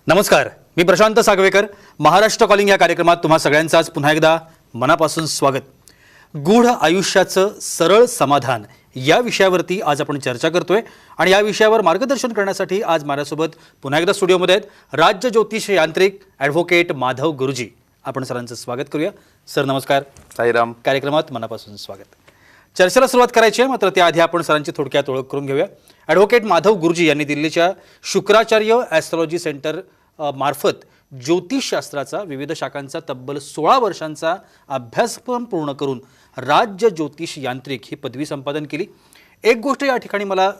नमस्कार, मी प्रशांत सागवेकर. महाराष्ट्र कॉलिंग या कार्यक्रमात तुम्हा सगळ्यांचं आज पुन्हा एकदा मनापासून स्वागत. गूढ आयुष्याचं सरळ समाधान या विषयावरती आज आपण चर्चा करतोय आणि या विषयावर मार्गदर्शन करण्यासाठी आज माझ्यासोबत पुन्हा एकदा स्टुडिओमध्ये आहेत राज्य ज्योतिष यांत्रिक ॲडव्होकेट माधव गुरुजी. आपण सरांचं स्वागत करूया. सर नमस्कार. साईराम. कार्यक्रमात मनापासून स्वागत. चर्चेला सुरुवात करायची आहे, मात्र त्याआधी आपण सरांची थोडक्यात ओळख करून घेऊया. ॲडव्होकेट माधव गुरुजी यांनी दिल्लीच्या शुक्राचार्य ॲस्ट्रॉलॉजी सेंटर मार्फत ज्योतिषशास्त्राचा विविध शाखांचा तब्बल 16 वर्षांचा अभ्यासक्रम पूर्ण करून राज्य ज्योतिष यांत्रिक ही पदवी संपादन केली. एक गोष्ट या ठिकाणी मला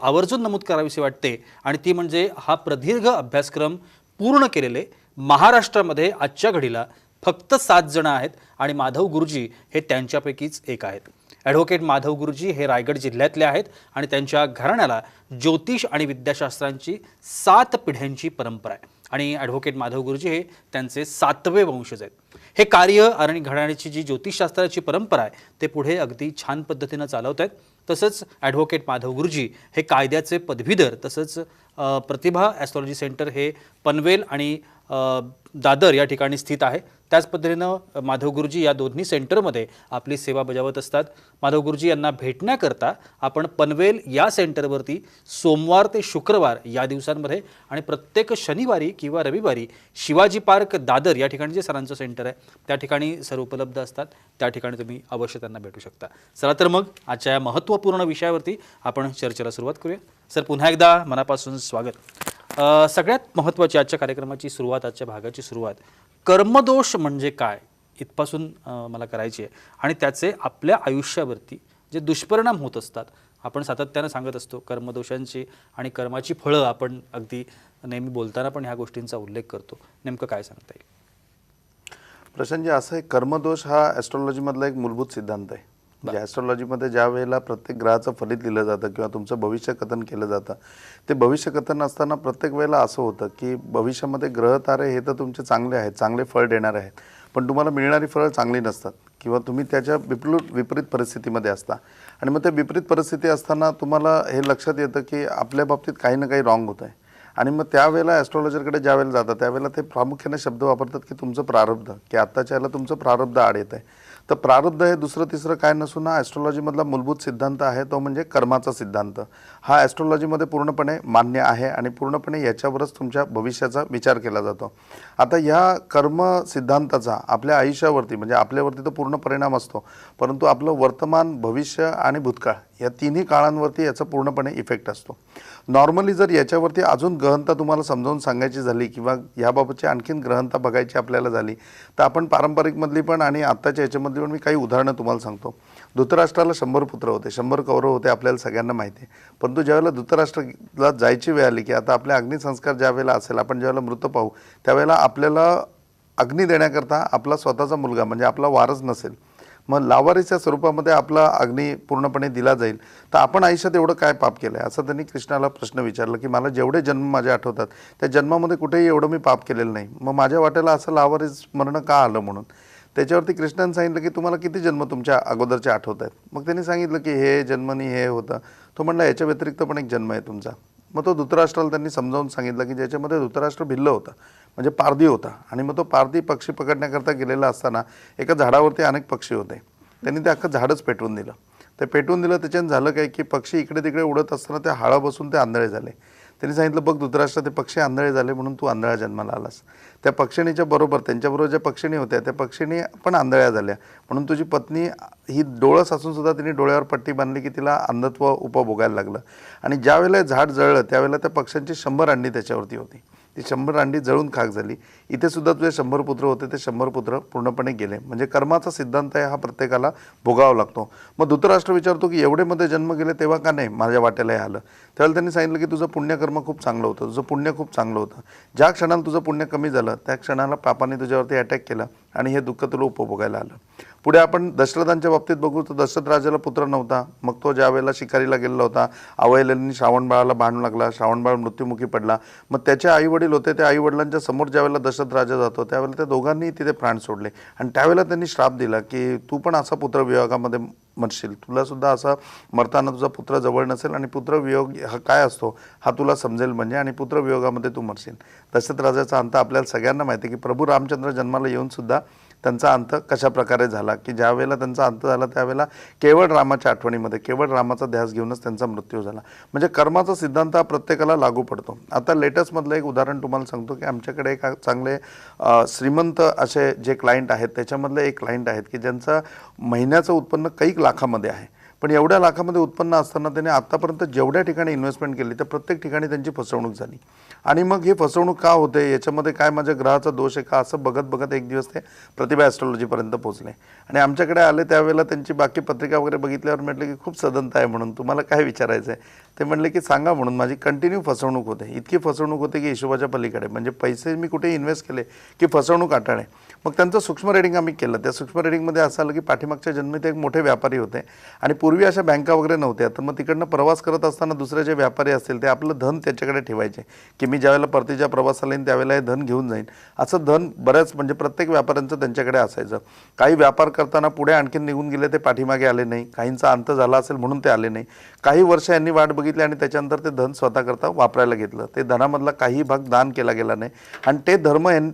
आवर्जून नमूद करावीशी वाटते आणि ती म्हणजे हा प्रदीर्घ अभ्यासक्रम पूर्ण केलेले महाराष्ट्रामध्ये आजच्या घडीला फक्त 7 जण आहेत आणि माधव गुरुजी हे त्यांच्यापैकीच एक आहेत. ॲडव्होकेट माधव गुरुजी हे रायगड जिल्ह्यातले आहेत आणि त्यांच्या घराण्याला ज्योतिष आणि विद्याशास्त्रांची 7 पिढ्यांची परंपरा आहे आणि ॲडव्होकेट माधव गुरुजी हे त्यांचे 7वे वंशज आहेत. हे कार्य आणि घराण्याची जी ज्योतिषशास्त्राची परंपरा आहे ते पुढे अगदी छान पद्धतीनं चालवत आहेत. तसंच ॲडव्होकेट माधव गुरुजी हे कायद्याचे पदवीधर, तसंच प्रतिभा ॲस्ट्रॉलॉजी सेंटर हे पनवेल आणि दादर या ठिकाणी स्थित आहे. त्याच पद्धतीनं माधव गुरुजी या दोन्ही सेंटरमध्ये आपली सेवा बजावत असतात. माधव गुरुजी यांना भेटण्याकरता आपण पनवेल या सेंटरवरती सोमवार ते शुक्रवार या दिवसांमध्ये आणि प्रत्येक शनिवारी किंवा रविवारी शिवाजी पार्क दादर या ठिकाणी जे सरांचं सेंटर आहे त्या ठिकाणी सर उपलब्ध असतात. त्या ठिकाणी तुम्ही अवश्य त्यांना भेटू शकता. चला तर मग आजच्या या महत्त्वपूर्ण विषयावरती आपण चर्चेला सुरुवात करूया. सर पुन्हा एकदा मनापासून स्वागत. सगळ्यात महत्त्वाची आजच्या कार्यक्रमाची सुरुवात, आजच्या भागाची सुरुवात कर्मदोष म्हणजे काय इथपासून मला करायची आहे आणि त्याचे आपल्या आयुष्यावरती जे दुष्परिणाम होत असतात. आपण सातत्यानं सांगत असतो कर्मदोषांची आणि कर्माची फळं, आपण अगदी नेहमी बोलताना पण ह्या गोष्टींचा उल्लेख करतो. नेमकं काय सांगता येईल? प्रशांतजी, असं आहे, कर्मदोष हा ॲस्ट्रॉलॉजीमधला एक मूलभूत सिद्धांत आहे. म्हणजे ॲस्ट्रॉलॉजीमध्ये ज्या वेळेला प्रत्येक ग्रहाचं फलित लिहिलं जातं किंवा तुमचं भविष्यकथन केलं जातं, ते भविष्यकथन असताना प्रत्येक वेळेला असं होतं की भविष्यामध्ये ग्रह तारे हे तर तुमचे चांगले आहेत, चांगले फळ देणारे आहेत, पण तुम्हाला मिळणारी फळं चांगली नसतात किंवा तुम्ही त्याच्या विपरीत परिस्थितीमध्ये असता. आणि मग त्या विपरीत परिस्थिती असताना तुम्हाला हे लक्षात येतं की आपल्या बाबतीत काही ना काही रॉंग होतं आहे. आणि मग त्यावेळेला ॲस्ट्रॉलॉजरकडे ज्या वेळेला जातात त्यावेळेला ते प्रामुख्याने शब्द वापरतात की तुमचं प्रारब्ध, की आत्ताच्या याला तुमचं प्रारब्ध आड येत आहे. तर प्रारब्ध हे दुसरं तिसरं काय नसून हा ॲस्ट्रॉलॉजीमधला मूलभूत सिद्धांत आहे, तो म्हणजे कर्माचा सिद्धांत. हा ॲस्ट्रॉलॉजीमध्ये पूर्णपणे मान्य आहे आणि पूर्णपणे याच्यावरच तुमच्या भविष्याचा विचार केला जातो. आता ह्या कर्म सिद्धांताचा आपल्या आयुष्यावरती म्हणजे आपल्यावरती तर पूर्ण परिणाम असतो, परंतु आपलं वर्तमान, भविष्य आणि भूतकाळ या तिन्ही काळांवरती याचा पूर्णपणे इफेक्ट असतो. नॉर्मली जर याच्यावरती अजून गहनता तुम्हाला समजावून सांगायची झाली किंवा याबाबतची आणखीन गहनता बघायची आपल्याला झाली तर आपण पारंपरिकमधली पण आणि आत्ताच्या याच्यामधली पण मी काही उदाहरणं तुम्हाला सांगतो. धृतराष्ट्राला 100 पुत्र होते, 100 कौरव होते, आपल्याला सगळ्यांना माहिती आहे. परंतु ज्यावेळेला धृतराष्ट्राला जायची वेळ आली की आता आपले अग्निसंस्कार ज्या वेळेला असेल, आपण ज्यावेळेला मृत पाहू त्यावेळेला आपल्याला अग्नी देण्याकरता आपला स्वतःचा मुलगा म्हणजे आपला वारस नसेल, मग लावारीच्या स्वरूपामध्ये आपला अग्नी पूर्णपणे दिला जाईल, तर आपण आयुष्यात एवढं काय पाप केलं आहे? असं त्यांनी कृष्णाला प्रश्न विचारला की मला जेवढे जन्म माझे आठवतात त्या जन्मामध्ये कुठेही एवढं मी पाप केलेलं नाही, मग माझ्या वाट्याला असं लावारीच मरण का आलं म्हणून. त्याच्यावरती कृष्णाने सांगितलं की तुम्हाला किती जन्म तुमच्या अगोदरचे आठवत आहेत? मग त्यांनी सांगितलं की हे जन्मनी हे होतं. तो म्हणला याच्या व्यतिरिक्त पण एक जन्म आहे तुमचा. मग तो धृतराष्ट्राला त्यांनी समजावून सांगितलं की ज्याच्यामध्ये धृतराष्ट्र भिल्ल होता म्हणजे पारधी होता आणि मग तो पारधी पक्षी पकडण्याकरता गेलेला असताना एका झाडावरती अनेक पक्षी होते. त्यांनी ते अख्खं झाडच पेटवून दिलं. ते पेटवून दिलं त्याच्यानं झालं काय की पक्षी इकडे तिकडे उडत असताना त्या हाळा बसून ते आंधळे झाले. त्यांनी सांगितलं बघ धृतराष्ट्र, ते पक्षी आंधळे झाले म्हणून तू आंधळा जन्माला आलास. त्या पक्षिणीच्या बरोबर त्यांच्याबरोबर ज्या पक्षिणी होत्या त्या पक्षिणी पण आंधळ्या झाल्या म्हणून तुझी पत्नी ही डोळस असून सुद्धा तिने डोळ्यावर पट्टी बांधली की तिला अंधत्व उपभोगायला लागलं. आणि ज्या वेळेला झाड जळलं त्यावेळेला त्या पक्ष्यांची 100 अंडी त्याच्यावरती होती. ती 100 अंडी जळून खाक झाली. इथे सुद्धा तुझे 100 पुत्र होते, ते 100 पुत्र पूर्णपणे गेले. म्हणजे कर्माचा सिद्धांत आहे हा प्रत्येकाला भोगावा लागतो. मग धृतराष्ट्र विचारतो की एवढे मध्ये जन्म गेले तेव्हा का नाही माझ्या वाट्याला हे आलं? त्यावेळेला त्यांनी सांगितलं की तुझं पुण्यकर्म खूप चांगलं होतं, तुझं पुण्य खूप चांगलं होतं. ज्या क्षणाला तुझं पुण्य कमी झालं त्या क्षणाला पापाने तुझ्यावरती अटॅक केला आणि हे दुःख तुला उपभोगायला आलं. पुढे आपण दशरथांच्या बाबतीत बघू तर दशरथ राजाला पुत्र नव्हता. मग तो ज्या वेळेला शिकारीला गेलेला होता, अवहेलनेने श्रावणबाळाला बांधू लागला, श्रावणबाळ मृत्युमुखी पडला. मग त्याचे आई वडील होते, त्या आई वडिलांच्या समोर ज्या वेळेला दशरथ राजा जातो त्यावेळेला त्या दोघांनी तिथे प्राण सोडले आणि त्यावेळेला त्यांनी श्राप दिला की तू पण असा पुत्रवियोगामध्ये मरशील, तुला सुद्धा असा मरताना तुझा पुत्र जवळ नसेल आणि पुत्रवियोग हा काय असतो हा तुला समजेल म्हणजे, आणि पुत्रवियोगामध्ये तू मरशील. दशरथ राजाचा अंत आपल्याला सगळ्यांना माहिती आहे की प्रभू रामचंद्र जन्माला येऊन सुद्धा त्यांचा अंत कशा प्रकारे झाला, की ज्या वेळेला त्यांचा अंत झाला त्यावेळेला केवळ रामाच्या आठवणीमध्ये केवळ रामाचा ध्यास घेऊनच त्यांचा मृत्यू झाला. म्हणजे कर्माचा सिद्धांत हा प्रत्येकाला लागू पडतो. आता लेटेस्टमधलं एक उदाहरण तुम्हाला सांगतो की आमच्याकडे एक चांगले श्रीमंत असे जे क्लायंट आहेत त्याच्यामधले एक क्लायंट आहेत की ज्यांचं महिन्याचं उत्पन्न कैक लाखामध्ये आहे, पण एवढ्या लाखामध्ये उत्पन्न असताना त्याने आतापर्यंत जेवढ्या ठिकाणी इन्व्हेस्टमेंट केली त्या प्रत्येक ठिकाणी त्यांची फसवणूक झाली. आणि मग हे फसवणूक का होते, याच्यामध्ये काय माझ्या ग्रहाचा दोष आहे का, असं बघत बघत एक दिवस ते प्रतिभा ॲस्ट्रॉलॉजीपर्यंत पोहोचले आणि आमच्याकडे आले. त्यावेळेला त्यांची बाकी पत्रिका वगैरे बघितल्यावर म्हटलं की खूप सदंत आहे म्हणून, तुम्हाला काय विचारायचं आहे. ते म्हणले की सांगा म्हणून. माझी कंटिन्यू फसवणूक होते, इतकी फसवणूक होते की हिशोबाच्या पलीकडे. म्हणजे पैसे मी कुठे इन्व्हेस्ट केले की फसवणूक आटाणे. मग त्यांचं सूक्ष्म रेडिंग आम्ही केलं. त्या सूक्ष्म रेडिंगमध्ये असं आलं की पाठीमागच्या जन्मी ते एक मोठे व्यापारी होते आणि पूर्वी अशा बँका वगैरे नव्हत्या. तर मग तिकडनं प्रवास करत असताना दुसरे जे व्यापारी असतील ते आपलं धन त्याच्याकडे ठेवायचे की मी ज्यावेळेला परतीच्या प्रवासाला येईन त्यावेळेला हे धन घेऊन जाईन. असं धन बऱ्याच म्हणजे प्रत्येक व्यापाऱ्यांचं त्यांच्याकडे असायचं. काही व्यापार करताना पुढे आणखीन निघून गेले, ते पाठीमागे आले नाही. काहींचा अंत झाला असेल म्हणून ते आले नाही. काही वर्ष यांनी वाट बघितली आणि त्याच्यानंतर ते धन स्वतः करता वापरायला घेतलं. ते धनामधला काही भाग दान केला गेला नाही आणि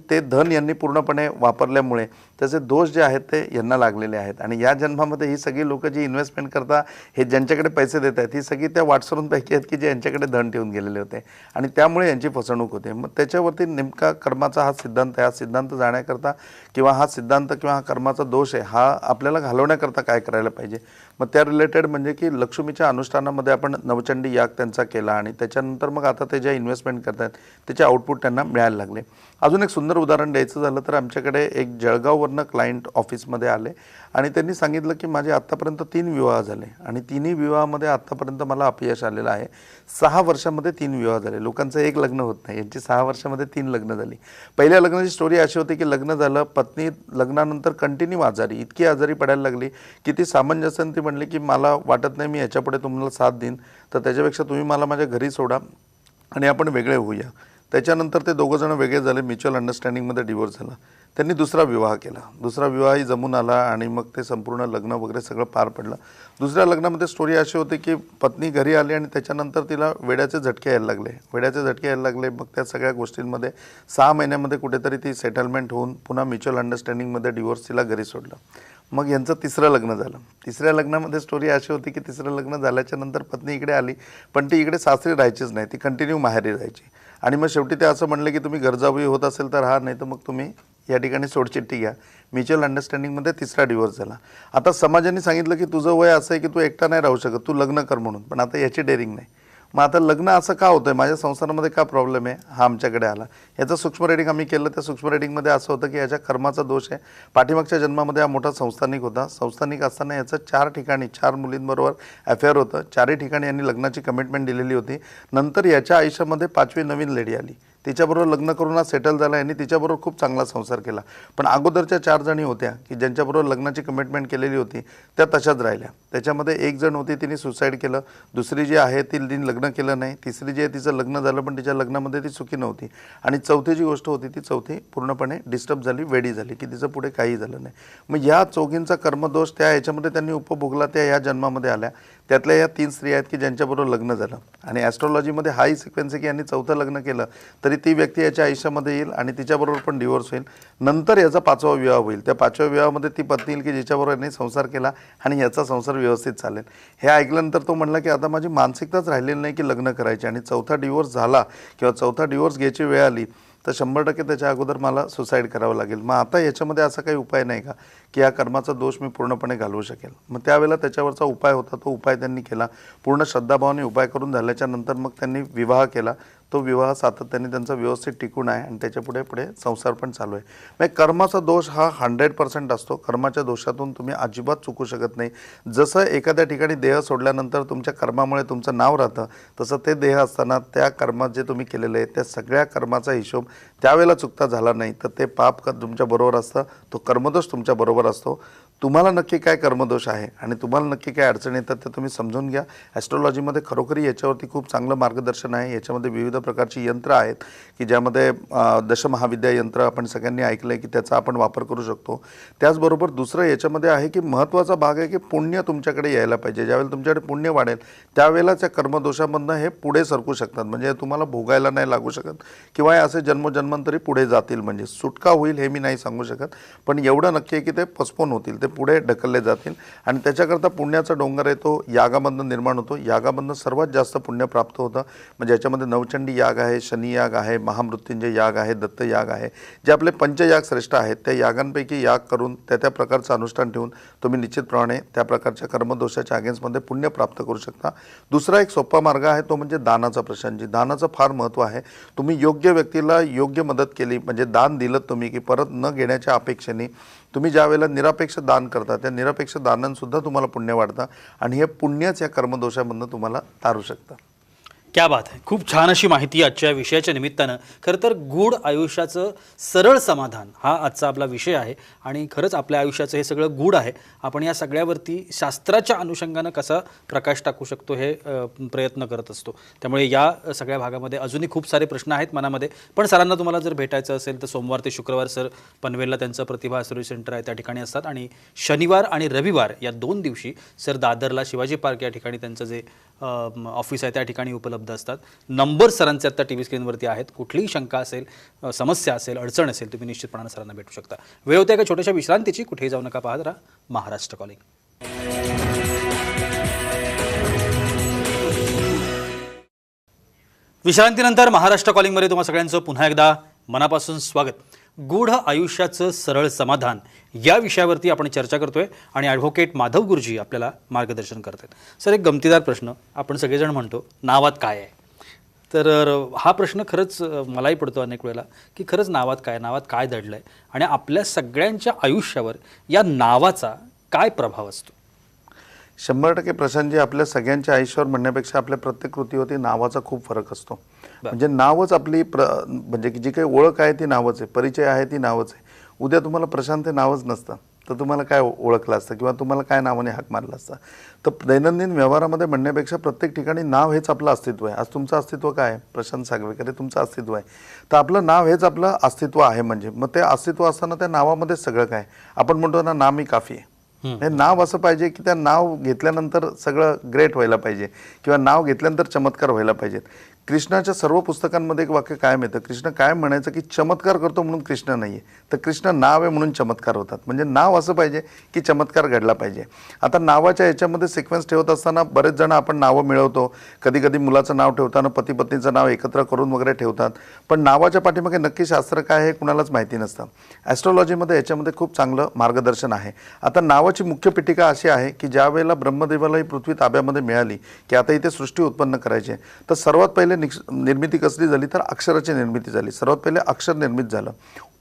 ते धन यांनी पूर्णपणे वापरल्यामुळे त्याचे दोष जे आहेत ते यांना लागलेले आहेत. आणि या जन्मामध्ये ही सगळी लोक जी इन्व्हेस्टमेंट करता, हे ज्यांच्याकडे पैसे देत आहेत, ही सगळी त्या वाटसरूंपैकी आहेत की जे यांच्याकडे धन ठेवून गेलेले होते आणि त्यामुळे यांची फसवणूक होते. मग त्याच्यावरती नेमका कर्माचा हा सिद्धांत आहे. हा सिद्धांत जाण्याकरता किंवा हा सिद्धांत किंवा हा कर्माचा दोष आहे हा आपल्याला घालवण्याकरता काय करायला पाहिजे. मग त्या रिलेटेड म्हणजे की लक्ष्मीच्या अनुष्ठानामध्ये आपण नवचंडी याग त्यांचा केला आणि त्याच्यानंतर मग आता ते ज्या इन्व्हेस्टमेंट करतात त्याचे आउटपुट त्यांना मिळायला लागले. अजून एक सुंदर उदाहरण द्यायचं झालं तर आमच्याकडे एक जळगाववरनं क्लायंट ऑफिसमध्ये आले आणि त्यांनी सांगितलं की माझे आत्तापर्यंत 3 विवाह झाले आणि तिन्ही विवाहामध्ये आत्तापर्यंत मला अपयश आलेलं आहे. 6 वर्षामध्ये 3 विवाह झाले. लोकांचं एक लग्न होत नाही, यांची 6 वर्षामध्ये 3 लग्न झाली. पहिल्या लग्नाची स्टोरी अशी होती की लग्न झालं, पत्नी लग्नानंतर कंटिन्यू आजारी, इतकी आजारी पडायला लागली की ती सामंजस्याने ती म्हणली की मला वाटत नाही मी याच्यापुढे तुम्हाला साथ देईन, तर त्याच्यापेक्षा तुम्ही मला माझ्या घरी सोडा आणि आपण वेगळे होऊया. त्याच्यानंतर ते दोघंजणं वेगळे झाले. म्युच्युअल अंडरस्टँडिंगमध्ये डिवोर्स झाला. त्यांनी दुसरा विवाह केला. दुसरा विवाहही जमून आला आणि मग ते संपूर्ण लग्न वगैरे सगळं पार पडलं. दुसऱ्या लग्नामध्ये स्टोरी अशी होती की पत्नी घरी आली आणि त्याच्यानंतर तिला वेड्याचे झटके यायला लागले. मग त्या सगळ्या गोष्टींमध्ये 6 महिन्यामध्ये कुठेतरी ती सेटलमेंट होऊन पुन्हा म्युच्युअल अंडरस्टँडिंगमध्ये डिवोर्स तिला घरी सोडलं. मग यांचं 3रं लग्न झालं. 3ऱ्या लग्नामध्ये स्टोरी अशी होती की 3रं लग्न झाल्याच्या नंतर पत्नी इकडे आली, पण ती इकडे सासरी राहायचीच नाही, ती कंटिन्यू माहेरी राहायची. आणि मग शेवटी ते असं म्हणले की तुम्ही गरजावही होत असेल तर हा, नाही तर मग तुम्ही या ठिकाणी सोडचिठ्ठी घ्या. म्युच्युअल अंडरस्टँडिंगमध्ये 3रा डिवोर्स झाला. आता समाजाने सांगितलं की तुझं वय असं आहे की तू एकटा नाही राहू शकत, तू लग्न कर म्हणून, पण आता याची डेअरिंग नाही. मग आता लग्न असं का होतं आहे, माझ्या संसारामध्ये का प्रॉब्लेम आहे, हा आमच्याकडे आला. याचं सूक्ष्म रेडिंग आम्ही केलं. त्या सूक्ष्म रेडिंगमध्ये असं होतं की याच्या कर्माचा दोष आहे. पाठीमागच्या जन्मामध्ये हा मोठा संस्थानिक होता. संस्थानिक असताना याचं 4 ठिकाणी 4 मुलींबरोबर अफेअर होतं. 4ही ठिकाणी यांनी लग्नाची कमिटमेंट दिलेली होती. नंतर याच्या आयुष्यामध्ये 5वी नवीन लेडी आली. तिच्याबरोबर लग्न करून हा सेटल झाला. यांनी तिच्याबरोबर खूप चांगला संसार केला. पण अगोदरच्या 4 जणी होत्या की ज्यांच्याबरोबर लग्नाची कमिटमेंट केलेली होती त्या तशाच राहिल्या. त्याच्यामध्ये एक जण होती, तिने सुसाईड केलं. दुसरी जी आहे तिने लग्न केलं नाही. तिसरी जी आहे तिचं लग्न झालं पण तिच्या लग्नामध्ये ती सुखी नव्हती. आणि चौथी जी गोष्ट होती ती चौथी पूर्णपणे डिस्टर्ब झाली, वेडी झाली की तिचं पुढे काही झालं नाही. मग या चौघींचा कर्मदोष त्या ह्याच्यामध्ये त्यांनी उपभोगला. त्या या जन्मामध्ये आल्या. त्यातल्या या 3 स्त्रिया आहेत की ज्यांच्याबरोबर लग्न झालं. आणि ॲस्ट्रॉलॉजीमध्ये हाही सिक्वेन्स आहे की यांनी 4थं लग्न केलं तरी ती व्यक्ती याच्या आयुष्यामध्ये येईल आणि तिच्याबरोबर पण डिवोर्स होईल. नंतर याचा 5वा विवाह होईल. त्या 5व्या विवाहामध्ये ती पत्नी येईल की जिच्याबरोबर यांनी संसार केला आणि याचा संसार व्यवस्थित चालेल. हे ऐकल्यानंतर तो म्हणला की आता माझी मानसिकताच राहिलेली नाही की लग्न करायची, आणि 4था डिवोर्स झाला किंवा 4था डिवोर्स घ्यायची वेळ आली तर 100% त्याच्या अगोदर मला सुसाईड करावं लागेल. मग आता याच्यामध्ये असा काही उपाय नाही का की या कर्माचा दोष मी पूर्णपणे घालवू शकेल. मग त्यावेळेला त्याच्यावरचा उपाय होता, तो उपाय त्यांनी केला. पूर्ण श्रद्धाभावाने उपाय करून झाल्याच्या नंतर मग त्यांनी विवाह केला. तो विवाह सातत्याने त्यांचा व्यवस्थित टिकून आहे आणि त्याच्यापुढे पुढे संसार पण चालू आहे. म्हणजे कर्माचा दोष हा 100% असतो. कर्माच्या दोषातून तुम्ही अजिबात चुकू शकत नाही. जसं एखाद्या ठिकाणी देह सोडल्यानंतर तुमच्या कर्मामुळे तुमचं नाव राहतं, तसं ते देह असताना त्या कर्मात जे तुम्ही केलेलं आहे त्या सगळ्या कर्माचा हिशोब त्यावेळेला चुकता झाला नाही तर ते पाप तुमच्याबरोबर असतं, तो कर्मदोष तुमच्याबरोबर असतो. तुम्हाला नक्की काय कर्मदोष आहे आणि तुम्हाला नक्की काय अडचणी येतात ते तुम्ही समजून घ्या. ॲस्ट्रॉलॉजीमध्ये खरोखरी याच्यावरती खूप चांगलं मार्गदर्शन आहे. याच्यामध्ये विविध प्रकारची यंत्र आहेत की ज्यामध्ये दशमहाविद्या यंत्र आपण सगळ्यांनी ऐकलं आहे की त्याचा आपण वापर करू शकतो. त्याचबरोबर दुसरं याच्यामध्ये आहे की महत्त्वाचा भाग आहे की पुण्य तुमच्याकडे यायला पाहिजे. ज्यावेळेला तुमच्याकडे पुण्य वाढेल त्यावेळेला त्या कर्मदोषामधनं हे पुढे सरकू शकतात, म्हणजे तुम्हाला भोगायला नाही लागू शकत किंवा हे असे जन्मजन्मांतरी पुढे जातील. म्हणजे सुटका होईल हे मी नाही सांगू शकत, पण एवढं नक्की आहे की ते पोस्टपोन होतील, ते पुढे ढकलले जातील. आणि त्याच्याकरता पुण्याचा डोंगर आहे तो यागामधनं निर्माण होतो. यागामधनं सर्वात जास्त पुण्य प्राप्त होतं. म्हणजे याच्यामध्ये नवचंडी याग आहे, शनी याग आहे, महामृत्युंजय याग आहे, दत्त याग आहे, जे आपले पंचयाग श्रेष्ठ आहेत. त्या यागांपैकी याग करून त्या प्रकारचं अनुष्ठान ठेवून तुम्ही निश्चितप्रमाणे त्या प्रकारच्या कर्मदोषाच्या अगेन्स्टमध्ये पुण्य प्राप्त करू शकता. दुसरा एक सोपा मार्ग आहे तो म्हणजे दानाचा. प्रशांतजी, दानाचं फार महत्त्व आहे. तुम्ही योग्य व्यक्तीला योग्य मदत केली, म्हणजे दान दिलं तुम्ही की परत न घेण्याच्या अपेक्षेने तुम्ही ज्या वेळेला निरपेक्ष दान करता त्या निरपेक्ष दानांसुद्धा तुम्हाला पुण्य वाढतं आणि हे पुण्यच या कर्मदोषामधनं तुम्हाला तारू शकतं. क्या बात आहे. खूप छान अशी माहिती आजच्या विषयाच्या निमित्तानं. खरं तर गूढ आयुष्याचं सरळ समाधान हा आजचा आपला विषय आहे आणि खरंच आपल्या आयुष्याचं हे सगळं गूढ आहे. आपण या सगळ्यावरती शास्त्राच्या अनुषंगानं कसा प्रकाश टाकू शकतो हे प्रयत्न करत असतो. त्यामुळे या सगळ्या भागामध्ये अजूनही खूप सारे प्रश्न आहेत मनामध्ये, पण सरांना तुम्हाला जर भेटायचं असेल तर सोमवार ते शुक्रवार सर पनवेलला त्यांचं प्रतिभा ॲस्ट्रॉलॉजी सेंटर आहे त्या ठिकाणी असतात आणि शनिवार आणि रविवार या 2 दिवशी सर दादरला शिवाजी पार्क या ठिकाणी त्यांचं जे ऑफिस आहे त्या ठिकाणी उपलब्ध असतात. नंबर सरांचे आता टी व्ही स्क्रीनवरती आहेत. कुठलीही शंका असेल, समस्या असेल, अडचण असेल, तुम्ही निश्चितपणाने सरांना भेटू शकता. वेळ होते एका छोट्याशा विश्रांतीची. कुठेही जाऊ नका, पाहत राहा महाराष्ट्र कॉलिंग. विश्रांतीनंतर महाराष्ट्र कॉलिंगमध्ये तुम्हा सगळ्यांचं पुन्हा एकदा मनापासून स्वागत. गूढ आयुष्याचं सरळ समाधान या विषयावरती आपण चर्चा करतोय आणि ॲडव्होकेट माधव गुरुजी आपल्याला मार्गदर्शन करत आहेत. सर, एक गमतीदार प्रश्न आपण सगळेजण म्हणतो, नावात काय आहे? तर हा प्रश्न खरंच मलाही पडतो अनेक वेळेला की खरंच नावात काय, नावात काय दडलं आहे आणि आपल्या सगळ्यांच्या आयुष्यावर या नावाचा काय प्रभाव असतो? 100% प्रशांतजी, आपल्या सगळ्यांच्या आयुष्यावर म्हणण्यापेक्षा आपल्या प्रत्येक कृतीवरती नावाचा खूप फरक असतो. म्हणजे नावच आपली म्हणजे जी काही ओळख आहे ती नावच आहे, परिचय आहे ती नावच आहे. उद्या तुम्हाला प्रशांत हे नावच नसतं तर तुम्हाला काय ओळखलं असतं किंवा तुम्हाला काय नावाने हाक मारलं असतं. तर दैनंदिन व्यवहारामध्ये म्हणण्यापेक्षा प्रत्येक ठिकाणी नाव हेच आपलं अस्तित्व आहे. आज तुमचं अस्तित्व काय आहे? प्रशांत सागवेकर हे तुमचं अस्तित्व आहे. तर आपलं नाव हेच आपलं अस्तित्व आहे. म्हणजे मग ते अस्तित्व असताना त्या नावामध्येच सगळं काय. आपण म्हणतो ना, नामी काफी आहे. हे नाव असं पाहिजे की त्या नाव घेतल्यानंतर सगळं ग्रेट व्हायला पाहिजे किंवा नाव घेतल्यानंतर चमत्कार व्हायला पाहिजेत. कृष्णाच्या सर्व पुस्तकांमध्ये एक वाक्य कायम येतं. कृष्ण कायम म्हणायचं की चमत्कार करतो म्हणून कृष्ण नाही आहे, तर कृष्ण नाव आहे म्हणून चमत्कार होतात. म्हणजे नाव असं पाहिजे की चमत्कार घडला पाहिजे. आता नावाच्या याच्यामध्ये सिक्वेन्स ठेवत असताना बरेच जण आपण नावं मिळवतो. कधी कधी मुलाचं नाव ठेवताना पती पत्नीचं नाव एकत्र करून वगैरे ठेवतात, पण नावाच्या पाठीमागे नक्की शास्त्र काय हे कुणालाच माहिती नसतं. ॲस्ट्रॉलॉजीमध्ये याच्यामध्ये खूप चांगलं मार्गदर्शन आहे. आता नावाची मुख्य पीठिका अशी आहे की ज्या वेळेला ब्रह्मदेवाला ही पृथ्वी ताब्यामध्ये मिळाली की आता इथे सृष्टी उत्पन्न करायची आहे, तर सर्वात पहिले निर्मिती कसली झाली तर अक्षराची निर्मिती झाली. सर्वात पहिले अक्षर निर्मित झालं.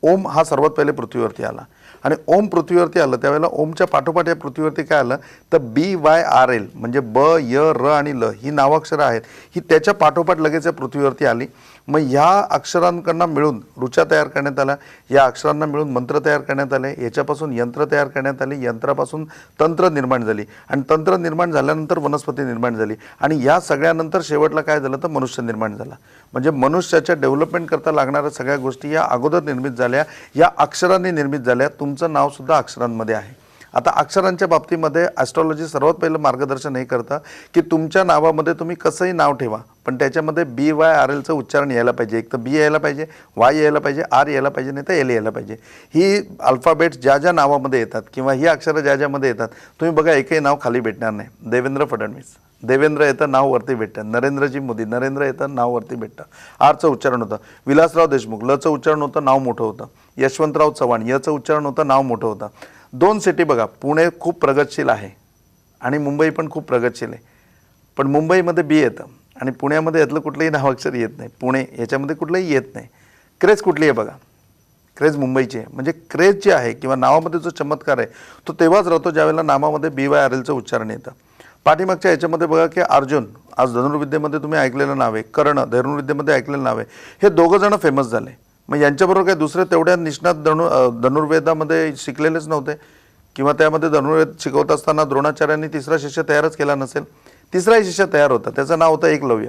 ओम हा सर्वात पहिले पृथ्वीवरती आला आणि ओम पृथ्वीवरती आलं त्यावेळेला ओमच्या पाठोपाठ या पृथ्वीवरती काय आलं तर BYRL म्हणजे ब, य, र आणि ल ही नावाक्षरं आहेत, ही त्याच्या पाठोपाठ लगेच या पृथ्वीवरती आली. मग ह्या अक्षरांकडनं मिळून ऋचा तयार करण्यात आला, या अक्षरांना मिळून मंत्र तयार करण्यात आले, याच्यापासून यंत्र तयार करण्यात आली, यंत्रापासून तंत्र निर्माण झाली आणि तंत्र निर्माण झाल्यानंतर वनस्पती निर्माण झाली आणि या सगळ्यानंतर शेवटला काय झालं तर मनुष्य निर्माण झाला. म्हणजे मनुष्याच्या डेव्हलपमेंट करता लागणाऱ्या सगळ्या गोष्टी या अगोदर निर्मित झाल्या, या अक्षरांनी निर्मित झाल्या. तुमचं नावसुद्धा अक्षरांमध्ये आहे. आता अक्षरांच्या बाबतीमध्ये ॲस्ट्रॉलॉजी सर्वात पहिलं मार्गदर्शन हे करतं की तुमच्या नावामध्ये तुम्ही कसंही नाव ठेवा, पण त्याच्यामध्ये BYRLचं उच्चारण यायला पाहिजे. एक तर बी यायला पाहिजे, वाय यायला पाहिजे, आर यायला पाहिजे, नाही तर एल यायला पाहिजे. ही अल्फाबेट्स ज्या ज्या नावामध्ये येतात किंवा ही अक्षरं ज्या ज्यामध्ये येतात, तुम्ही बघा एकही नाव खाली भेटणार नाही. देवेंद्र फडणवीस, देवेंद्र येतं नाव वरती भेटतं. नरेंद्रजी मोदी, नरेंद्र येतं नाव वरती भेटतं. आरचं उच्चारण होतं. विलासराव देशमुख, लचं उच्चारण होतं, नाव मोठं होतं. यशवंतराव चव्हाण, यचं उच्चारण होतं, नाव मोठं होतं. 2 सिटी बघा, पुणे खूप प्रगतशील आहे आणि मुंबई पण खूप प्रगतशील आहे, पण मुंबईमध्ये बी येतं आणि पुण्यामध्ये यातलं कुठलंही नावाक्षर येत नाही. पुणे याच्यामध्ये कुठलंही येत नाही. क्रेज कुठली आहे बघा, क्रेज मुंबईची आहे. म्हणजे क्रेज जी आहे किंवा नावामध्ये जो चमत्कार आहे तो तेव्हाच राहतो ज्यावेळेला नावामध्ये BYRLचं उच्चारण येतं. पाठीमागच्या याच्यामध्ये बघा की अर्जुन, आज धनुर्विद्येमध्ये तुम्ही ऐकलेलं नाव आहे. कर्ण, धनुर्विद्येमध्ये ऐकलेलं नाव आहे. हे दोघं जण फेमस झाले. मग यांच्याबरोबर काय दुसरे तेवढ्या निष्णात धनुर्वेदामध्ये शिकलेलेच नव्हते किंवा त्यामध्ये धनुर्वेद शिकवत असताना द्रोणाचार्यांनी 3रा शिष्य तयारच केला नसेल. 3रा शिष्य तयार होता, त्याचं नाव होतं एकलव्य.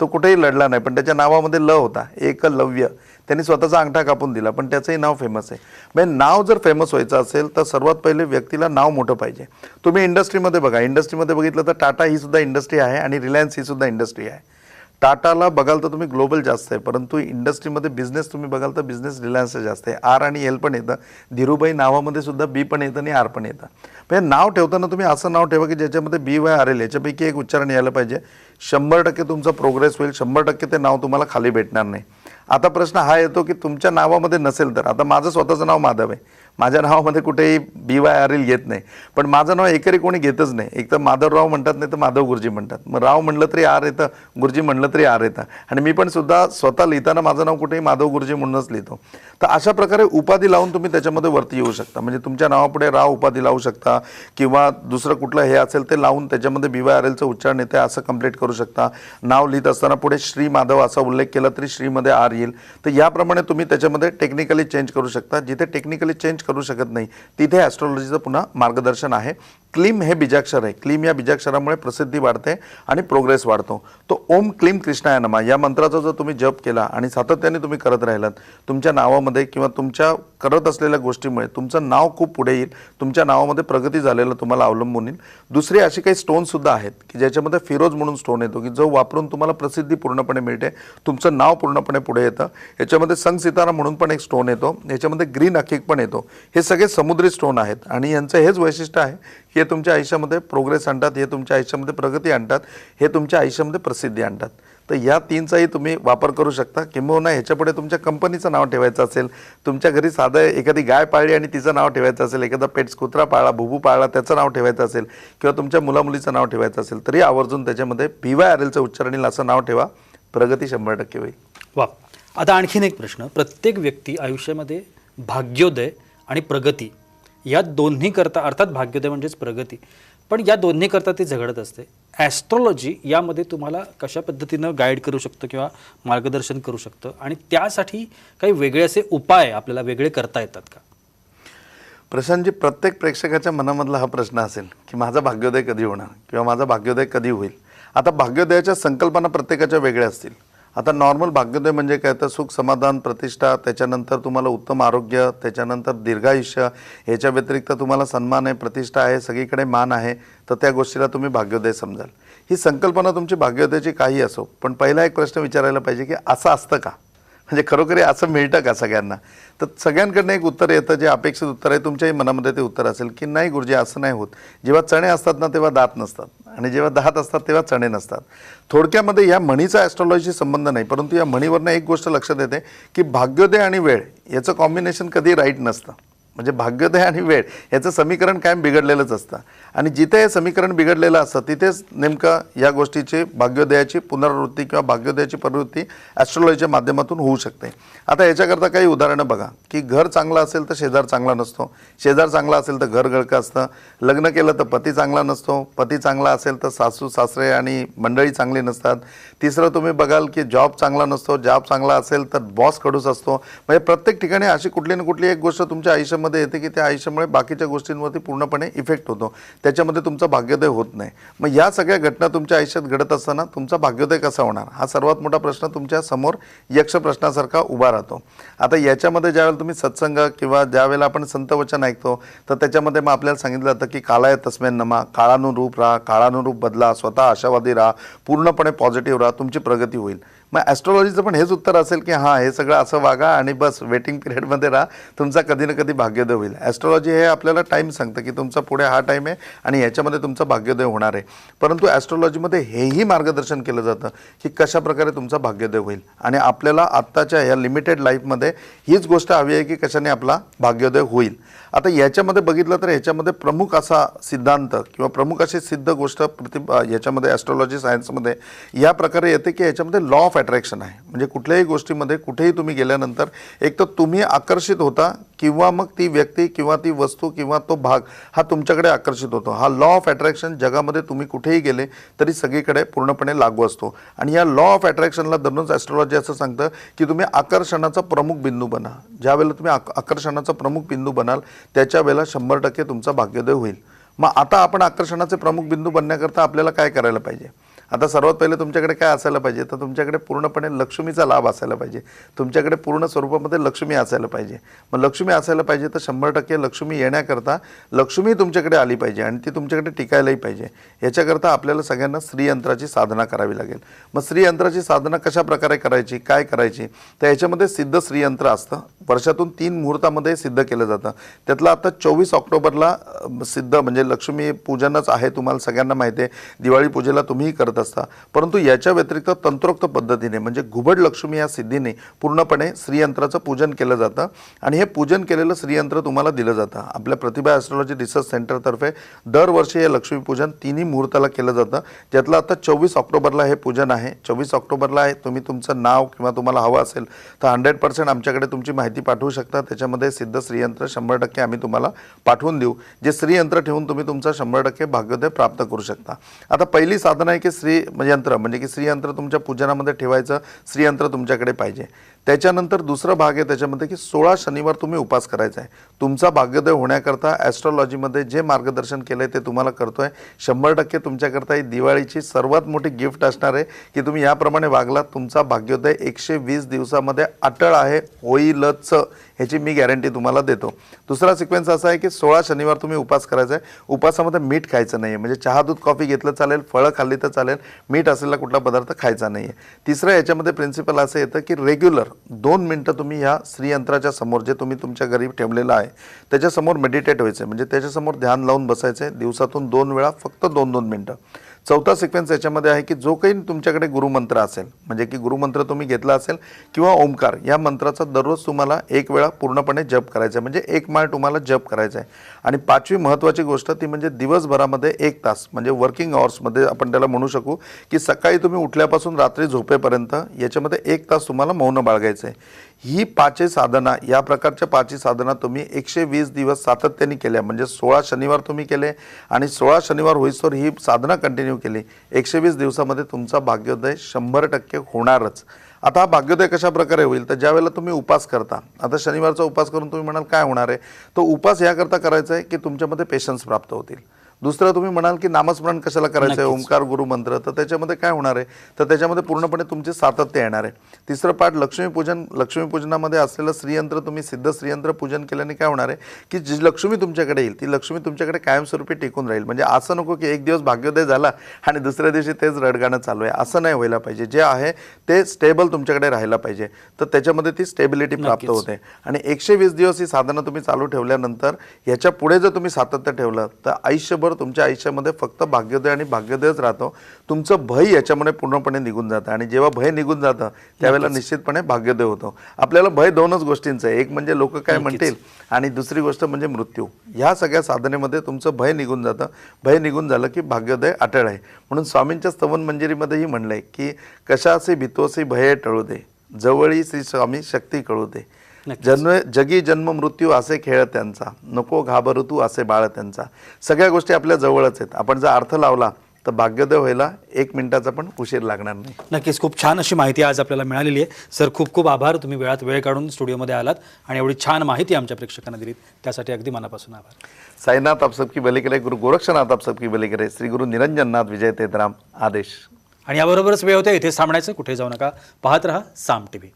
तो कुठेही लढला नाही, पण त्याच्या नावामध्ये ल होता, एकलव्य. त्यांनी स्वतःचा अंगठा कापून दिला, पण त्याचंही नाव फेमस आहे. म्हणजे नाव जर फेमस व्हायचं असेल तर सर्वात पहिले व्यक्तीला नाव मोठं पाहिजे. तुम्ही इंडस्ट्रीमध्ये बघा, इंडस्ट्रीमध्ये बघितलं तर टाटा ही सुद्धा इंडस्ट्री आहे आणि रिलायन्स ही सुद्धा इंडस्ट्री आहे. टाटाला बघाल तर तुम्ही ग्लोबल जास्त आहे, परंतु इंडस्ट्रीमध्ये बिझनेस तुम्ही बघाल तर बिझनेस रिलायन्सचं जास्त आहे. आर आणि एल पण येतं, धीरूभाई नावामध्ये सुद्धा बी पण येतं आणि आर पण येतं. म्हणजे नाव ठेवताना तुम्ही असं नाव ठेवा की ज्याच्यामध्ये बी वाय आर एल याच्यापैकी एक उच्चारण यायला पाहिजे. 100% तुमचा प्रोग्रेस होईल, 100% ते नाव तुम्हाला खाली भेटणार नाही. आता प्रश्न हा येतो की तुमच्या नावामध्ये नसेल तर, आता माझं स्वतःचं नाव माधव आहे, माझ्या नावामध्ये कुठेही बी वाय आर एल येत नाही, पण माझं नाव एकरी कोणी घेतच नाही. एक तर माधवराव म्हणतात, नाही तर माधव गुरुजी म्हणतात. मग राव म्हणलं तरी आर येतं, गुरुजी म्हणलं तरी आर येतं. आणि मी पण सुद्धा स्वतः लिहिताना माझं नाव कुठेही माधव गुरुजी म्हणूनच लिहितो. तर अशा प्रकारे उपाधी लावून तुम्ही त्याच्यामध्ये वरती येऊ शकता. म्हणजे तुमच्या नावापुढे राव उपाधी लावू शकता किंवा दुसरं कुठलं हे असेल ते लावून त्याच्यामध्ये बी वाय आर एलचं उच्चारण येते असं कंप्लीट करू शकता. नाव लिहित असताना पुढे श्री माधव असा उल्लेख केला तरी श्रीमध्ये आर येईल. तर याप्रमाणे तुम्ही त्याच्यामध्ये टेक्निकली चेंज करू शकता. जिथे टेक्निकली चेंज करू शकत नाही तिथे ॲस्ट्रॉलॉजीचं पुन्हा मार्गदर्शन आहे. क्लीम हे बीजाक्षर आहे. क्लीम या बीजाक्षरामुळे प्रसिद्धी वाढते आणि प्रोग्रेस वाढतो. तो ओम क्लीम कृष्णाय नमः या मंत्राचा जर तुम्ही जप केला आणि सातत्याने तुम्ही करत राहिलात, तुमच्या नावामध्ये किंवा तुमच्या करत असलेल्या गोष्टीमुळे तुमचं नाव खूप पुढे येईल. तुमच्या नावामध्ये प्रगती झालेलं तुम्हाला अवलंबून येईल. दुसरी अशी काही स्टोनसुद्धा आहेत की ज्याच्यामध्ये फिरोज म्हणून स्टोन येतो की जो वापरून तुम्हाला प्रसिद्धी पूर्णपणे मिळते, तुमचं नाव पूर्णपणे पुढे येतं. याच्यामध्ये संग सितारा म्हणून पण एक स्टोन येतो, याच्यामध्ये ग्रीन अकिक पण येतो. हे सगळे समुद्री स्टोन आहेत आणि यांचं हेच वैशिष्ट्य आहे हे तुमच्या आयुष्यामध्ये प्रोग्रेस आणतात, हे तुमच्या आयुष्यामध्ये प्रगती आणतात, हे तुमच्या आयुष्यामध्ये प्रसिद्धी आणतात. तर या तीनचाही तुम्ही वापर करू शकता. किंबहुना ह्याच्यापुढे तुमच्या कंपनीचं नाव ठेवायचं असेल, तुमच्या घरी साधं एखादी गाय पाळली आणि तिचं नाव ठेवायचं असेल, एखादा पेट्स कुत्रा पाळला, बुबू पाळला त्याचं नाव ठेवायचं असेल किंवा तुमच्या मुलामुलीचं नाव ठेवायचं असेल तरी आवर्जून त्याच्यामध्ये पी वाय आर एलचं उच्चारण येईल असं नाव ठेवा. प्रगती 100% होईल. वा. आता आणखीन एक प्रश्न. प्रत्येक व्यक्ती आयुष्यामध्ये भाग्योदय आणि प्रगती या दोन्ही करता, अर्थात भाग्योदय म्हणजेच प्रगती, पण या दोन्ही करता ती झगडत असते. ॲस्ट्रॉलॉजी यामध्ये तुम्हाला कशा पद्धतीनं गाईड करू शकतं किंवा मार्गदर्शन करू शकतं आणि त्यासाठी काही वेगळे असे उपाय आपल्याला वेगळे करता येतात का? प्रशांतजी, प्रत्येक प्रेक्षकाच्या मनामधला हा प्रश्न असेल की माझा भाग्योदय कधी होणार किंवा माझा भाग्योदय कधी होईल. आता भाग्योदयाच्या संकल्पना प्रत्येकाच्या वेगळ्या असतील. आता नॉर्मल भाग्योदय म्हणजे काय, तर सुख समाधान प्रतिष्ठा, त्याच्यानंतर तुम्हाला उत्तम आरोग्य, त्याच्यानंतर दीर्घायुष्य, ह्याच्या व्यतिरिक्त तुम्हाला सन्मान आहे, प्रतिष्ठा आहे, सगळीकडे मान आहे, तर त्या गोष्टीला तुम्ही भाग्योदय समजाल. ही संकल्पना तुमची भाग्योदयाची काही असो, पण पहिला एक प्रश्न विचारायला पाहिजे की असं असतं का, म्हणजे खरोखरी असं मिळतं का सगळ्यांना. तर सगळ्यांकडनं एक उत्तर येतं जे अपेक्षित उत्तर आहे. तुमच्याही मनामध्ये ते उत्तर असेल की नाही गुरुजी असं नाही होत. जेव्हा चणे असतात ना तेव्हा दात नसतात आणि जेव्हा दात असतात तेव्हा चणे नसतात. थोडक्यामध्ये या म्हणीचा ॲस्ट्रॉलॉजीशी संबंध नाही, परंतु या म्हणीवरनं एक गोष्ट लक्षात येते की भाग्योदय आणि वेळ याचं कॉम्बिनेशन कधी राईट नसतं. म्हणजे भाग्योदय आणि वेळ याचं समीकरण कायम बिघडलेलंच असतं आणि जिथे हे समीकरण बिघडलेलं असतं तिथेच नेमकं या गोष्टीची भाग्योदयाची पुनरावृत्ती किंवा भाग्योदयाची प्रवृत्ती ॲस्ट्रॉलॉजीच्या माध्यमातून होऊ शकते. आता याच्याकरता काही उदाहरणं बघा की घर चांगलं असेल तर शेजार चांगला नसतो, शेजार चांगला असेल तर घर गळकं असतं, लग्न केलं तर पती चांगला नसतो, पती चांगला असेल तर सासू सासरे आणि मंडळी चांगली नसतात. तिसरं तुम्ही बघाल की जॉब चांगला नसतो, जॉब चांगला असेल तर बॉस खडूस असतो. म्हणजे प्रत्येक ठिकाणी अशी कुठली ना कुठली एक गोष्ट तुमच्या आयुष्यामध्ये येते की त्या आयुष्यामुळे बाकीच्या गोष्टींवरती पूर्णपणे इफेक्ट होतो, त्याच्यामध्ये तुमचा भाग्योदय होत नाही. मग या सगळ्या घटना तुमच्या आयुष्यात घडत असताना तुमचा भाग्योदय कसा होणार हा सर्वात मोठा प्रश्न तुमच्या समोर यक्ष प्रश्नासारखा उभा राहतो. आता याच्यामध्ये ज्यावेळेला तुम्ही सत्संग किंवा ज्यावेळेला आपण संतवचन ऐकतो तर त्याच्यामध्ये मग आपल्याला सांगितलं जातं की कालाय तस्मै नमः, काळानुरूप राहा, काळानुरूप बदला, स्वतः आशावादी राहा, पूर्णपणे पॉझिटिव्ह राहा, तुमची प्रगती होईल. मग ॲस्ट्रॉलॉजीचं पण हेच उत्तर असेल की हां हे सगळं असं वागा आणि बस वेटिंग पिरियडमध्ये राहा, तुमचा कधी ना कधी भाग्योदय होईल. ॲस्ट्रॉलॉजी हे आपल्याला टाईम सांगतं की तुमचा पुढे हा टाईम आहे आणि ह्याच्यामध्ये तुमचा भाग्योदय होणार आहे. परंतु ॲस्ट्रॉलॉजीमध्ये हेही मार्गदर्शन केलं जातं की कशा प्रकारे तुमचा भाग्योदय होईल आणि आपल्याला आत्ताच्या ह्या लिमिटेड लाईफमध्ये हीच गोष्ट हवी आहे की कशाने आपला भाग्योदय होईल. आता याच्यामध्ये बघितलं तर ह्याच्यामध्ये प्रमुख असा सिद्धांत किंवा प्रमुख अशी सिद्ध गोष्ट याच्यामध्ये ॲस्ट्रॉलॉजी सायन्समध्ये या प्रकारे येते की याच्यामध्ये लॉ ऑफ अट्रॅक्शन आहे. म्हणजे कुठल्याही गोष्टीमध्ये कुठेही तुम्ही गेल्यानंतर एक तर तुम्ही आकर्षित होता किंवा मग ती व्यक्ती किंवा ती वस्तू किंवा तो भाग हा तुमच्याकडे आकर्षित होतो. हा लॉ ऑफ अट्रॅक्शन जगामध्ये तुम्ही कुठेही गेले तरी सगळीकडे पूर्णपणे लागू असतो आणि या लॉ ऑफ अट्रॅक्शनला धरूनच ॲस्ट्रॉलॉजी असं सांगतं की तुम्ही आकर्षणाचा प्रमुख बिंदू बना. ज्यावेळेला तुम्ही आकर्षणाचा प्रमुख बिंदू बनाल त्याच्या वेळेला 100% तुमचा भाग्योदय होईल. मग आता आपण आकर्षणाचे प्रमुख बिंदू बनण्याकरता आपल्याला काय करायला पाहिजे. आता सर्वात पहिले तुमच्याकडे काय असायला पाहिजे, तर तुमच्याकडे पूर्णपणे लक्ष्मीचा लाभ असायला पाहिजे, तुमच्याकडे पूर्ण स्वरूपामध्ये लक्ष्मी असायला पाहिजे. मग लक्ष्मी असायला पाहिजे तर 100% लक्ष्मी येण्याकरता लक्ष्मी तुमच्याकडे आली पाहिजे आणि ती तुमच्याकडे टिकायलाही पाहिजे. याच्याकरता आपल्याला सगळ्यांना श्रीयंत्राची साधना करावी लागेल. मग श्रीयंत्राची साधना कशा प्रकारे करायची, काय करायची, तर याच्यामध्ये सिद्ध श्रीयंत्र असतं. वर्षातून 3 मुहूर्तामध्ये सिद्ध केलं जातं. त्यातलं आता 24 ऑक्टोबरला सिद्ध म्हणजे लक्ष्मी पूजनच आहे, तुम्हाला सगळ्यांना माहिती आहे. दिवाळी पूजेला तुम्हीही करत असता, परंतु याच्या व्यतिरिक्त तंत्रोक्त पद्धतीने म्हणजे घुबड लक्ष्मी या सिद्धीने पूर्णपणे श्रीयंत्राचं पूजन केलं जातं आणि हे पूजन केलेलं श्रीयंत्र तुम्हाला दिलं जातं. आपल्या प्रतिभा ॲस्ट्रॉलॉजी रिसर्च सेंटरतर्फे दरवर्षी हे लक्ष्मीपूजन 3ही मुहूर्ताला केलं जातं. त्यातलं आता 24 ऑक्टोबरला हे पूजन आहे. 24 ऑक्टोबरला आहे. तुम्ही तुमचं नाव किंवा तुम्हाला हवं असेल तर 100% आमच्याकडे तुमची माहिती पाठवू शकता. त्याच्यामध्ये सिद्ध श्रीयंत्र 100% आम्ही तुम्हाला पाठवून देऊ, जे श्रीयंत्र ठेवून तुम्ही तुमचा 100% भाग्योदय प्राप्त करू शकता. आता पहिली साधना आहे की यंत्र म्हणजे की श्रीयंत्र तुमच्या पूजनामध्ये ठेवायचं, श्रीयंत्र तुमच्याकडे पाहिजे. त्याच्यानंतर दुसरा भाग आहे त्याच्यामध्ये की 16 शनिवार तुम्ही उपास करायचा आहे. तुमचा भाग्योदय होण्याकरता ॲस्ट्रॉलॉजीमध्ये जे मार्गदर्शन केलं आहे ते तुम्हाला करतोय. 100% तुमच्याकरता ही दिवाळीची सर्वात मोठी गिफ्ट असणार आहे की तुम्ही याप्रमाणे वागलात, तुमचा भाग्योदय 120 दिवसामध्ये अटळ आहे, होईलच, ह्याची मी गॅरंटी तुम्हाला देतो. दुसरा सिक्वेन्स असा आहे की 16 शनिवार तुम्ही उपास करायचा आहे. उपासामध्ये मीठ खायचं नाही आहे, म्हणजे चहा दूध कॉफी घेतलं चालेल, फळं खाल्ली तर चालेल, मीठ असलेला कुठला पदार्थ खायचा नाही आहे. तिसरं याच्यामध्ये प्रिन्सिपल असं येतं की रेग्युलर 2 मिनटं तुम्ही ह्या श्रीयंत्राच्या समोर जे तुम्ही तुमच्या घरी ठेवलेलं आहे त्याच्यासमोर मेडिटेट व्हायचं, म्हणजे त्याच्यासमोर ध्यान लावून बसायचं आहे. दिवसातून 2 वेळा फक्त 2-2 मिनटं. चौथा सिक्वेन्स याच्यामध्ये आहे की जो काही तुमच्याकडे गुरुमंत्र असेल, म्हणजे की गुरुमंत्र तुम्ही घेतला असेल किंवा ओमकार या मंत्राचा दररोज तुम्हाला 1 वेळा पूर्णपणे जप करायचा आहे, म्हणजे 1 माळ तुम्हाला जप करायचा आहे. आणि 5वी महत्त्वाची गोष्ट ती म्हणजे दिवसभरामध्ये 1 तास म्हणजे वर्किंग आवर्समध्ये आपण त्याला म्हणू शकू की सकाळी तुम्ही उठल्यापासून रात्री झोपेपर्यंत याच्यामध्ये 1 तास तुम्हाला मौन बाळगायचं आहे. ही 5 साधना, या प्रकारच्या 5 साधना तुम्ही 120 दिवस सातत्याने केल्या, म्हणजे 16 शनिवार तुम्ही केले आणि 16 शनिवार होईस्तोवर ही साधना कंटिन्यू केली. 120 दिवसामध्ये तुमचा भाग्योदय 100% होणारच. आता हा भाग्योदय कशा प्रकारे होईल, तर ज्या वेळेला तुम्ही उपास करता, आता शनिवारचा उपास करून तुम्ही म्हणाल काय होणार आहे, तो उपास याकरता करायचा आहे की तुमच्यामध्ये पेशन्स प्राप्त होतील. दुसरं तुम्ही म्हणाल की नामस्मरण कशाला करायचं आहे, ओंकार गुरुमंत्र, तर त्याच्यामध्ये काय होणार आहे, तर त्याच्यामध्ये पूर्णपणे तुमचे सातत्य येणार आहे. तिसरं पाठ लक्ष्मीपूजन. लक्ष्मीपूजनामध्ये असलेलं श्रीयंत्र तुम्ही सिद्ध श्रीयंत्र पूजन केल्याने काय होणार आहे की जी लक्ष्मी तुमच्याकडे येईल ती लक्ष्मी तुमच्याकडे कायमस्वरूपी टिकून राहील. म्हणजे असं नको की एक दिवस भाग्योदय झाला आणि दुसऱ्या दिवशी तेच रडगाणं चालू आहे, असं नाही व्हायला पाहिजे. जे आहे ते स्टेबल तुमच्याकडे राहायला पाहिजे, तर त्याच्यामध्ये ती स्टेबिलिटी प्राप्त होते. आणि 120 दिवस ही साधना तुम्ही चालू ठेवल्यानंतर याच्या पुढे जर तुम्ही सातत्य ठेवलं तर आयुष्यभर तुमच्या आयुष्यामध्ये फक्त भाग्योदय आणि भाग्योदयच राहतो. तुमचं भय याच्यामुळे पूर्णपणे निघून जातं आणि जेव्हा भय निघून जातं त्यावेळेला निश्चितपणे भाग्योदय होतो. आपल्याला भय 2च गोष्टींचं आहे, एक म्हणजे लोक काय म्हणतील आणि दुसरी गोष्ट म्हणजे मृत्यू. ह्या सगळ्या साधनेमध्ये तुमचं भय निघून जातं. भय निघून झालं की भाग्योदय अटळ आहे. म्हणून स्वामींच्या स्तवन मंजिरीमध्येही म्हणलंय की कशासे भीतोसी भये टळू दे, जवळी श्री स्वामी शक्ती कळू दे. जगी जन्म मृत्यू असे खेळ त्यांचा, नको घाबरू तू असे बाळ त्यांचा. सगळ्या गोष्टी आपल्या जवळच आहेत. आपण जर अर्थ लावला तर भाग्योदय व्हायला 1 मिनिटाचा पण उशीर लागणार नाही. नक्कीच खूप छान अशी माहिती आज आपल्याला मिळालेली आहे. सर खूप खूप आभार, तुम्ही वेळात वेळ काढून स्टुडिओमध्ये आलात आणि एवढी छान माहिती आमच्या प्रेक्षकांना दिलीत, त्यासाठी अगदी मनापासून आभार. साईनाथ आप सबकी भली करे, गुरु गोरक्षनाथ आप सबकी भली करे, श्री गुरु निरंजननाथ विजय तेतराम आदेश. आणि याबरोबरच वेळ होते, इथेच थांबण्याचं, कुठे जाऊ नका, पाहत रहा साम टीव्ही.